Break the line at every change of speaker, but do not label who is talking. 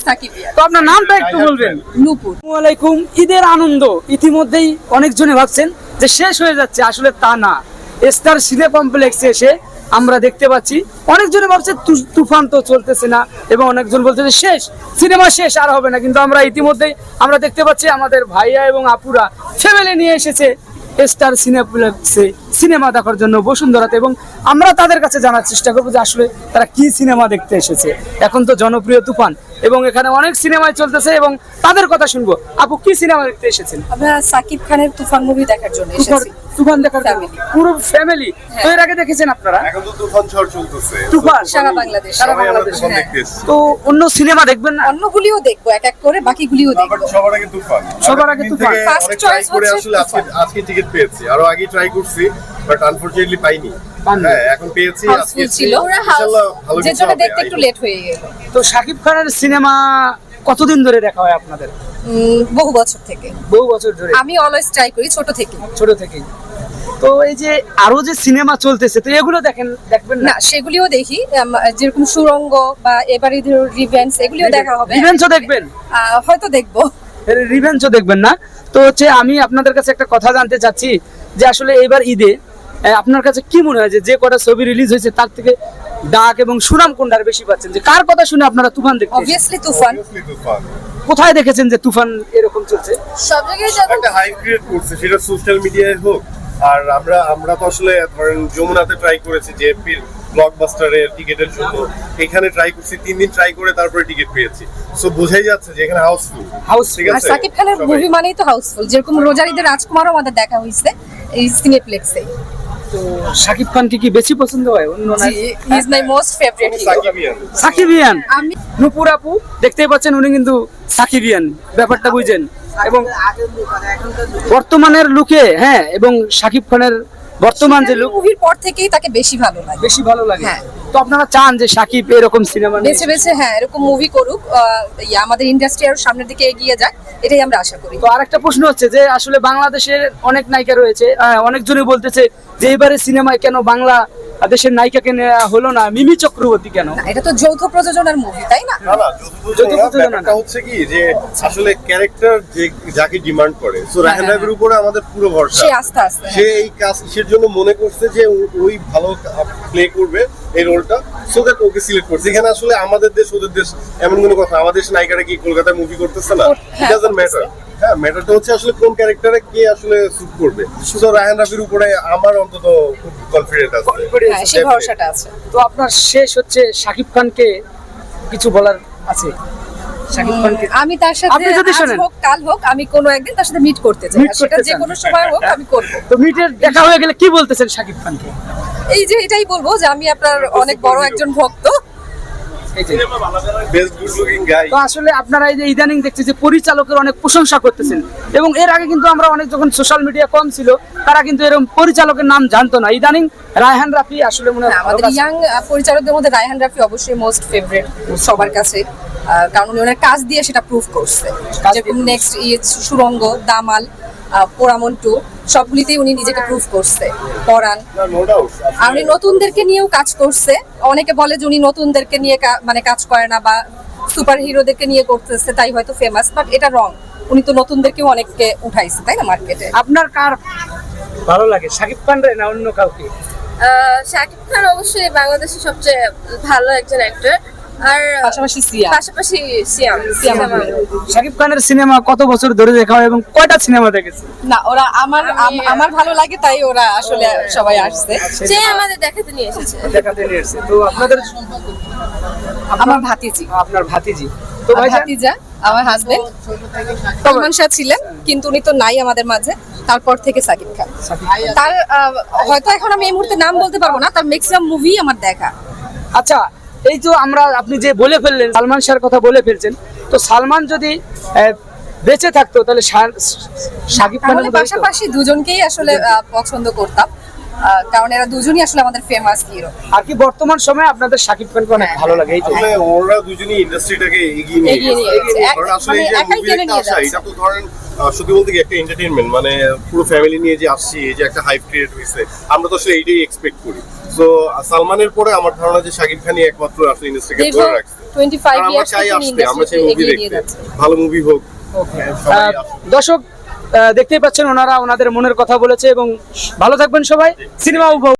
সাকিবিয়া।
তো আপনার নামটা একটু বলবেন।
নূপুর।
আসসালামু আলাইকুম। ঈদের আনন্দ ইতিমধ্যেই অনেকজনে ভাবছেন যে শেষ হয়ে যাচ্ছে, আসলে তা না। স্টার সিনে কমপ্লেক্সে এসে আমরা দেখতে পাচ্ছি অনেকজনে ভাবছে তুফান তো চলতেছে না, এবং অনেকজন বলছে যে শেষ, সিনেমা শেষ, আর হবে না। কিন্তু আমরা ইতিমধ্যেই আমরা দেখতে পাচ্ছি আমাদের ভাইয়া এবং আপুরা ফ্যামিলি নিয়ে এসেছে স্টার সিনেপ্লেক্সে সিনেমা দেখার জন্য বসুন্ধরাতে, এবং আমরা তাদের কাছে জানার চেষ্টা করবো যে আসলে তারা কি সিনেমা দেখতে এসেছে। এখন তো জনপ্রিয় তুফান, এবং এখানে অনেক সিনেমায় চলতেছে, এবং তাদের কথা শুনবো। আপু, কি সিনেমা দেখতে এসেছেন?
আমরা সাকিব খানের তুফান মুভি দেখার জন্য এসেছি।
তুফান দেখার জন্য পুরো ফ্যামিলি। তো এর আগে দেখেছেন আপনারা?
এখন তো তুফান ঝড় চলতেছে,
তুফান
সারা বাংলাদেশ।
তুফান দেখতে এসেছি।
তো অন্য সিনেমা দেখবেন না?
অন্যগুলিও দেখবো, এক এক করে বাকিগুলিও দেখবো।
সবার আগে তুফান,
সবার আগে তুফান।
First
অনেক ট্রাই
choice
করে
হচ্ছে
আসলে আজকে টিকিট পেয়েছি। আরো আগে ট্রাই করছি, বাট আনফরচুনেটলি পাইনি। হ্যাঁ, এখন পেয়েছি। আজকে
ছিল
ইনশাআল্লাহ ভালো
যে
কিছু
জন্য
হবে।
দেখতে একটু লেট হয়ে গেল।
তো শাকিব খানের সিনেমা কতদিন ধরে দেখা হয় আপনাদের?
বহু বছর থেকে।
বহু বছর ধরে।
আমি অলওয়েজ ট্রাই করি ছোট থেকে।
ছোট থেকেই। তো এই যে আরো যে সিনেমা চলতেছে, তো এগুলো দেখবেন
না,
না?
সেগুলিও দেখি, যেরকম সুরঙ্গ বা এবারে রিভেঞ্জ, এগুলিও দেখা হবে।
রিভেঞ্জও দেখবেন?
হয়তো দেখবো।
রিভেঞ্জও দেখবেন না? তো হচ্ছে আমি আপনাদের কাছে একটা কথা জানতে চাচ্ছি যে আসলে এবার ঈদে আপনার কাছে কি মনে হয় যে কটা ছবি রিলিজ হয়েছে তার থেকে ডাক এবং সুনাম কোনটার বেশি পাচ্ছেন? যে কার কথা শুনে আপনারা তুফান দেখতে এসেছেন?
অবভিয়াসলি তুফান।
কোথায় দেখেছেন যে তুফান এরকম চলছে?
সব জায়গায়
একটা হাইপ ক্রিয়েট করছে, সেটা সোশ্যাল মিডিয়ায় হোক, আর আমরা তো আসলে ধরেন যমুনাতে ট্রাই করেছি জেএফপির ব্লকবাস্টারের টিকেটের জন্য। এখানে ট্রাই করছি, 3 দিন ট্রাই করে তারপরে টিকিট পেয়েছি। সো বোঝাই যাচ্ছে যে এখানে হাউসফুল।
হাউসফুল।
আর সাকিব খানের মুভি মানেই তো হাউসফুল। যেরকম রোজার ঈদের রাজকুমারও আমাদের দেখা হয়েছে এই সিনেপ্লেক্সে।
তো শাকিব খানকে কি বেশি পছন্দ হয় অন্য না?
He is my most favourite hero.
সাকিবিয়ান।
আমি
নূপুর আপু দেখতেই পাচ্ছেন, উনি কিন্তু সাকিবিয়ান, ব্যাপারটা বুঝেন। এবং বর্তমানের লুকে, হ্যাঁ, এবং শাকিব খানের বর্তমান যে লুক
মুভির পর থেকেই তাকে বেশি ভালো লাগে।
বেশি ভালো লাগে।
হ্যাঁ।
তো আপনারা চান যে শাকিব এরকম সিনেমা
বেছে বেছে হ্যাঁ এরকম মুভি করুক, আমাদের ইন্ডাস্ট্রি আরো সামনের দিকে এগিয়ে যাক, এটাই আমরা আশা করি।
তো আরেকটা প্রশ্ন হচ্ছে যে আসলে বাংলাদেশের অনেক নায়িকা রয়েছে, অনেকজনই বলতেছে যে এবারে সিনেমায় কেন বাংলা দেশের নায়িকাকে নেওয়া হলো না, মিমি চক্রবর্তী কেন?
না, এটা তো যৌথ প্রযোজনার মুভি, তাই না?
ব্যাপারটা হচ্ছে কি যে আসলে ক্যারেক্টার যে যাকে ডিমান্ড করে, সো রায়হান রাফির উপরে আমাদের পুরো ভরসা।
সে আস্তে আস্তে
সে এই কাজ কিসের জন্য মনে করছে যে ওই ভালো প্লে করবে এই রোলটা, সো দ্যাট ওকে সিলেক্ট করছে। এখানে আসলে আমাদের দেশ ওদের দেশ এমন কোনো কথা, আমাদের দেশ নায়িকারা কি কলকাতায় মুভি করতেছে না? It doesn't matter. হ্যাঁ, ম্যাটারটা হচ্ছে আসলে কোন ক্যারেক্টারে কে আসলে স্যুট করবে। সো রায়হান রাফির উপরে আমার অন্তত খুব কনফিডেন্ট আছে।
হ্যাঁ, সেই ভরসাটা আছে।
তো আপনার শেষ হচ্ছে শাকিব খানকে কিছু বলার আছে? শাকিব খানকে
আমি তার সাথে
আপনি যদি
আজ
শোনেন।
হোক কাল হোক আমি কোনো একদিন তার সাথে মিট করতে চাই,
Meet
আর সেটা
করতে
যে
চান?
কোনো সময় হোক আমি করব।
তো মিটের দেখা হয়ে গেলে কি বলতেছেন শাকিব খানকে?
এই যে এটাই বলবো যে আমি আপনার অনেক বড় একজন ভক্ত।
এই যে
বেস্ট গুড লুকিং গাই।
তো আসলে আপনারা এই যে ইদানিং দেখছি যে পরিচালকের অনেক প্রশংসা করতেছেন, এবং এর আগে কিন্তু আমরা অনেক, যখন সোশ্যাল মিডিয়া কম ছিল, তারা কিন্তু এরকম পরিচালকের নাম জানতো না। ইদানিং রায়হান রাফি আসলে মনে হয়
আমাদের ইয়াং পরিচালকদের মধ্যে রায়হান রাফি অবশ্যই মোস্ট ফেভারিট সবার কাছে, কারণ উনি ওনার কাজ দিয়ে সেটা প্রুভ করছে। যেরকম নেক্সট সুরঙ্গ, দামাল, পোড়ামন 2 সবগুলিতেই উনি নিজেকে প্রুভ করছে। পরাণ,
নো ডাউট।
আর উনি নতুনদেরকে নিয়েও কাজ করছে। অনেকে বলে যে উনি নতুনদেরকে নিয়ে মানে কাজ করে না, বা সুপার হিরোদেরকে নিয়ে করতেছে তাই হয়তো ফেমাস, বাট এটা রং। উনি তো নতুনদেরকেও অনেককে উঠাইছে, তাই না, মার্কেটে।
আপনার কার ভালো লাগে, শাকিব খান রে না অন্য কাউকে?
শাকিব খান অবশ্যই বাংলাদেশের সবচেয়ে ভালো একজন অ্যাক্টর, আর
পাশাপাশি সিয়া।
পাশাপাশি সিয়াম।
শাকিব খানের সিনেমা কত বছর ধরে দেখা হয় এবং কয়টা সিনেমা দেখেছে?
না, ওরা আমার ভালো লাগে তাই ওরা আসলে সবাই আসছে।
সে আমাদের দেখাতে নিয়ে এসেছে।
দেখাতে নিয়ে এসেছে। তো আপনাদের
আমার ভাতিজি,
আপনার ভাতিজি, তো ভাই
ভাতিজা আমার হাজবেন্ড সালমান শাহ ছিলেন, কিন্তু উনি তো নাই আমাদের মাঝে। তারপর থেকে সাকিব খান। তার হয়তো এখন আমি এই মুহূর্তে নাম বলতে পারবো না, তার ম্যাক্সিমাম মুভি আমার দেখা।
আচ্ছা, এই তো আপনি যে বলে ফেললেন সালমান শাহর কথা বলে ফেলছেন, তো সালমান যদি বেঁচে থাকতো তাহলে শাকিব খানের
তাহলে পাশাপাশি দুজনকেই আসলে পছন্দ করতাম, কারণ এরা দুজনই আসলে আমাদের ফেমাস হিরো।
আর কি বর্তমান সময়ে আপনাদের শাকিব খানকে অনেক ভালো লাগে? এই তো
আসলে ওরা দুজনেই ইন্ডাস্ট্রিটাকে এগিয়ে নিয়ে গেছে। কারণ আসলে এই যে
একাই
মুভি
টেনে
একটা
নিয়ে
আসা,
যাচ্ছে।
এটা তো ধরেন সত্যি বলতে কি একটা এন্টারটেইনমেন্ট, মানে পুরো ফ্যামিলি নিয়ে যে আসছি, এই যে একটা হাইপ ক্রিয়েট হয়েছে, আমরা তো আসলে এইটাই এক্সপেক্ট করি। সো সালমানের পরে আমার ধারণা যে শাকিব খানই একমাত্র আসলে ইন্ডাস্ট্রিকে
দীর্ঘ
ধরে রাখছে।
25
আর আমরা
ইয়ার্স
চাই
থেকে
আসতে, আমরা চাই
ইন্ডাস্ট্রি
মুভি
এগিয়ে নিয়ে
দেখতে,
যাচ্ছে।
ভালো মুভি হোক। সবাই
আহ,
আসুন।
দর্শক দেখতেই পাচ্ছেন ওনারা ওনাদের মনের কথা বলেছে এবং ভালো থাকবেন সবাই। সিনেমা উপভোগ